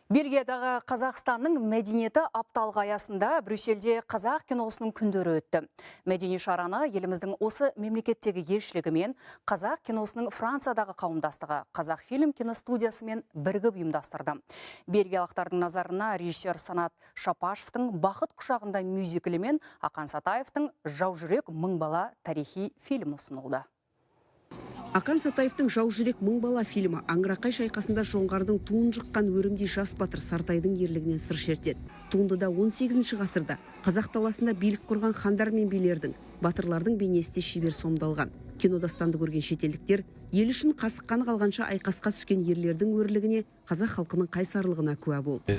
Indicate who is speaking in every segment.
Speaker 1: Бельгиядағы Қазақстанның мәдениеті апталығы аясында Брюссельде қазақ киносының күндері өтті. Мәдени шараны еліміздің осы мемлекеттегі елшілігімен қазақ киносының Франциядағы қауымдастығы Қазақфильм киностудиясымен бірігіп ұйымдастырды. Бельгиялықтардың назарына режиссер Санат Шапашевтың «Бақыт құшағында» мюзиклі мен Ақан Сатаевтың «Жау жүрек мың бала» тарихи фильм ұсынылды.
Speaker 2: Ақан Сатаевтың «Жау жүрек мың бала» фильмі Аңырақай шайқасында жоңғардың туын жыққан өрімдей жас батыр Сартайдың ерлігінен сыр шертеді. Туындыда 18 ғасырда қазақ даласында билік құрған хандар мен билердің, батырлардың бейнесі шебер сомдалған. Кинодастанды көрген шетелдіктер ел үшін қасыққан қалғанша айқасқа түскен ерлердің өрлігіне, қазақ халқының қайсарлығына куә болды.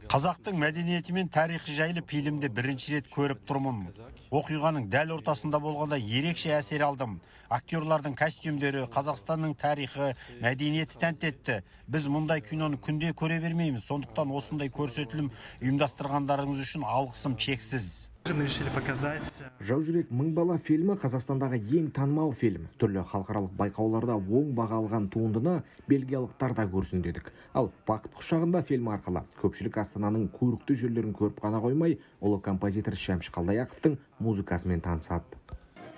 Speaker 3: Қазақтың мәдениеті мен тарихы жайлы фильмді бірінші рет көріп тұрмын. Оқиғаның дәл ортасында болғанда ерекше әсер алдым. Актерлардың костюмдері, Қазақстанның тарихы, мәдениеті тәнті етті. Біз мұндай киноны күнде көре бермейміз. Сондықтан осындай көрсетілім ұйымдастырғандарыңыз үшін алғысым шексіз.
Speaker 4: «Жау жүрек мың бала» фильмі Қазақстандағы ең танымал фильм. Түрлі халықаралық байқауларда оң баға алған туындыны бельгиялықтар да көрсін дедік. Ал «Бақыт құшағында» фильмі арқылы көпшілік Астананың көрікті жерлерін көріп қана қоймай, ұлы композитор Шәмші Қалдаяқовтың музыкасымен танысады.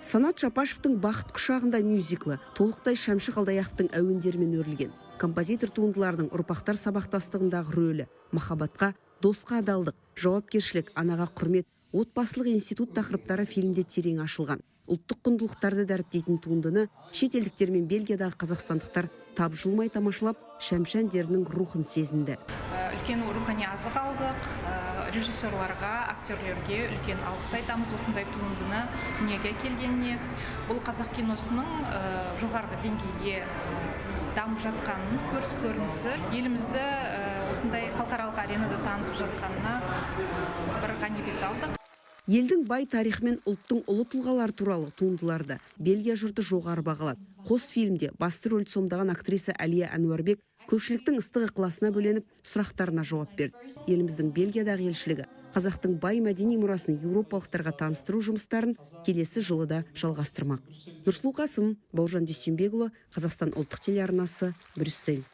Speaker 2: Санат Шапашевтың «Бақыт құшағында» мюзиклі толықтай Шәмші Қалдаяқовтың әуендерімен өрілген. Композитор туындылардың ұрпақтар сабақтастығындағы рөлі, махаббатқа, досқа адалдық, жауапкершілік, анаға құрмет, отбасылық институт тақырыптары фильмде терең ашылған. Ұлттық құндылықтарды дәріптейтін туындыны шетелдіктер мен Бельгиядағы қазақстандықтар тапжылмай тамашалап, Шәмші әндерінің рухын сезінді.
Speaker 5: Үлкен рухани азық алдық, режиссерларға, актерлерге үлкен алғыс айтамыз осындай туындыны дүниеге келгеніне. Бұл қазақ киносының жоғарғы деңгейге дамып жатқанын көрінісі, елімізді осындай халықаралық аренада танытып жатқанына бір ғанибет алдық.
Speaker 2: Елдің бай тарихы мен ұлттың ұлы тұлғалар туралы туындыларды Бельгия жұрты жоғары бағалады. Қос фильмде басты рөлді сомдаған актриса Әлия Әнуарбек көпшіліктің ыстық ықыласына бөленіп, сұрақтарына жауап берді. Еліміздің Бельгиядағы елшілігі қазақтың бай мәдени мұрасын еуропалықтарға таныстыру жұмыстарын келесі жылы да жалғастырмақ. Нұрсұлу Қасым, Бауыржан Дүйсенбекұлы, Қазақстан ұлттық телеарнасы, Брюссель.